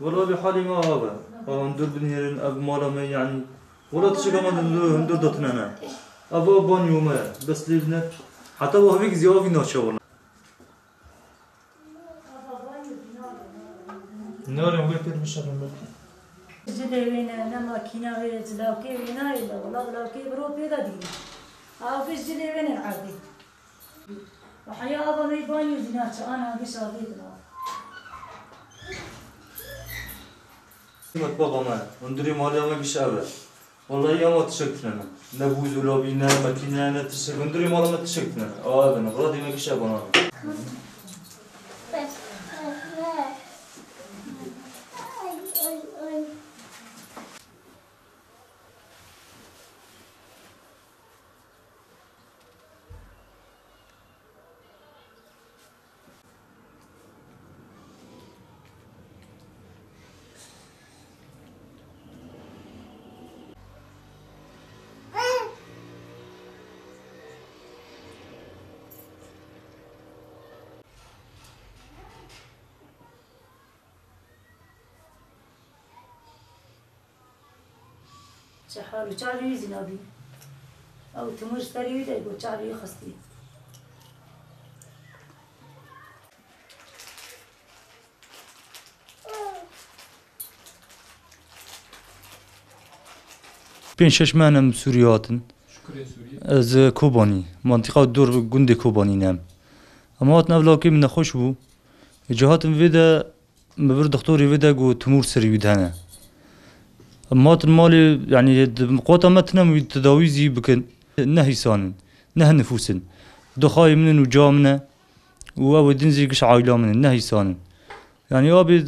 والله بحالي ما هذا هندور بنيرن أب مالا ما يعني ولا تشجع ما هندور دتنا أبا بانيو ما بس ليبنا حتى وهميك زيادة ناشوا والله نار يوم بير مش هنعمل جلينا نما كينا غير تلاوكي وينا إلا والله تلاوكي برو بيدا دي أو كيس جلينا عادي وحيا أبا ما يبانيو زينات أنا كيس عاديتنا بابا ما ندري مالي ما بيشابه والله يا ما تشكتنا نبوز ولا بينا ماكينة نتشك ندري مالا ما تشكتنا أنا غادي ما بيشابه أنا شحال وشاري زنابي أو تمر ستاري ويدا يقول شاري خستي بين ششمانم سورياتن از کوبانی منطقه دور گنده کوبانی نم اما هات نبلاکی من خوش بو جهاتم ویدا مبر دکتوری ویدا گو تمور سری ویدانه اما المالي يعني قوة متنا تداوي زي بكن نهي سانن نه نفوسن دخاي من وجامنا وأودين زي قش عائلة من نهي سانن يعني أبيد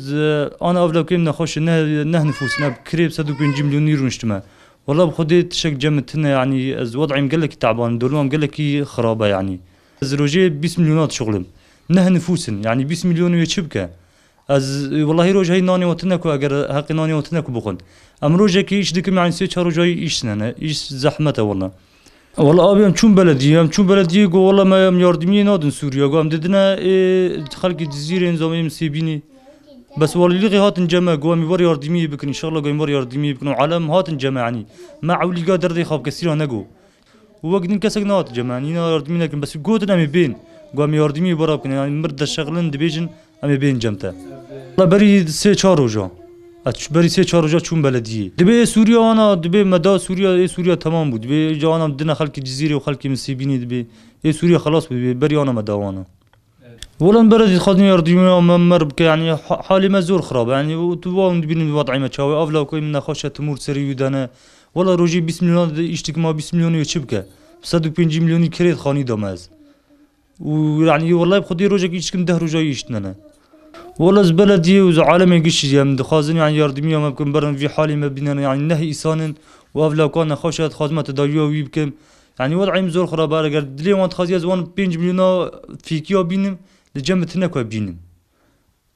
أنا أفضل كم نخش نه نفوسنا بكريب صدق بين مليون يورو نجتمع والله بخدي تشك جمتنا يعني از وضعي مقلك تعبان دولما مقلك خرابة يعني از روجي 20 مليونات شغلم نه نفوسن يعني 20 مليون يتشبكه از والله روج هاي ناني وتنكو اگر حق ناني وتنكو بخون ام روجه كي ايش ديك معني سي چارو جاي ايش سنه ايش زحمته والله ابي ام چون بلديه قو والله ما ام ياردمي نادن سوريا قام ددنا خلق الجزيره نظامي مسيبيني بس والله لغي هاتن جمع قوام يبر ياردمي بكن ان شاء الله قام يبر ياردمي بكن عالم هاتن جمع يعني ما عولي قادر دي خاب كثير نقو ووقت كسقنا هات جمع يعني ياردمي لكن بس قوتنا مي بين قام ياردمي برا بكن يعني مرد الشغلن دبيجن ام بين جمته والله بري سه چهار روزا بري سه چهار روزا چون بلديه دبي سوريا انا دبي مدى سوريا سوريا تمام بود دبي جانا بدنا خلق الجزيره وخلق مسيبيني دبي سوريا خلاص بري انا مداوانا ولا بلدي خدني يرديمي مربك يعني حالي مزور خراب يعني وتواون دبي وضعي ما تشاوي افلا كوي من خشه تمور سري ودانا والله روجي 20 مليون اشتك ما 20 مليون يشبكه بصدق 5 مليون كريت خاني دماز ويعني والله بخدي روجك يشكم ده روجا يشتنا والله زبلدي وعالم يقش يعني دخازن يعني يردمي ما بكون برن في حالي ما بينا يعني نهي إنسان وأفلا كان خاشات خازمة تداويه ويبكم يعني وضعي مزور خراب أرجع دليل وانت خازي أزوان 5 مليون في كيا بينم لجمة هناك بينم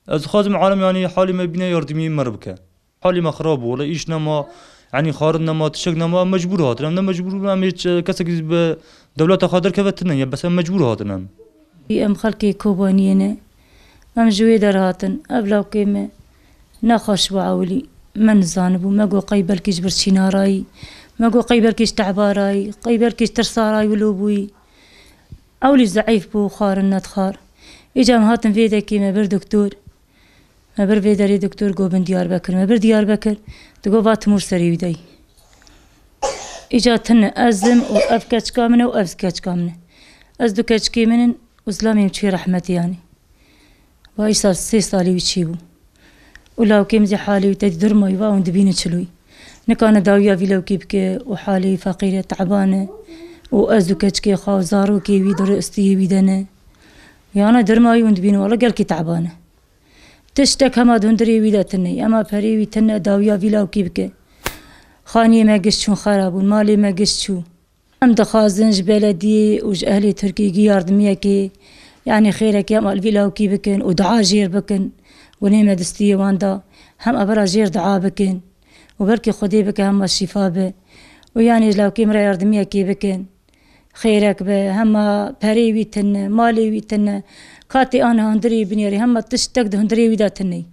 از خازم عالم يعني حالي ما بينا يردمي مربكه حالي ما خراب ولا إيش نما يعني خارنا ما تشكنا ما مجبورات لأن مجبور ما كسك بدولة خاطر كفتنا بس مجبورات نعم ام خلقي كوبانينا ام جويدر هاتن ابلاو كيما نخش وعولي من زانبو ما قو قيبل كيش برشينا راي ما قو قيبل كيش تعباراي قيبل كيش ترصاراي ولوبوي اولي ضعيف بو خار النتخار اجام هاتن فيدا كيما بر دكتور ما بر فيدا دكتور قو بن ديار بكر ما بر ديار بكر تقو بات مور سري وداي اجاتن ازم وافكاش كامنه وافكاش كامنه ازدو كاش كيمن وسلامي مشي رحمتي يعني واي صار 6 سالي وتشيبو ولاو كيم زي حالي وتدر ما يبا وندبين تشلوي نكان داويا في لو كيبك وحالي فقيرة تعبانة وازدو كاش خاو زارو كي ويدر استي ويدنا يانا درماي وندبين والله قال كي تعبانة تشتك هما دندري ويداتني اما بري ويتنا داويا في لو كيبك خاني ما قشتشون خراب ومالي ما قشتشو ام دخازنج بلدي وج اهلي تركي ياردمية كي يعني خيرك يا مال فيلاو كي بكن ودعاء جير بكن ونيمة دستية واندا هم أبرا جير دعاء بكن وبركي خدي بك هم الشفاء به ويعني لو كي مرا يردمية كي بكن خيرك به هم بري ويتن مالي ويتن كاتي أنا هندري بنيري هم تشتك هندري ويداتني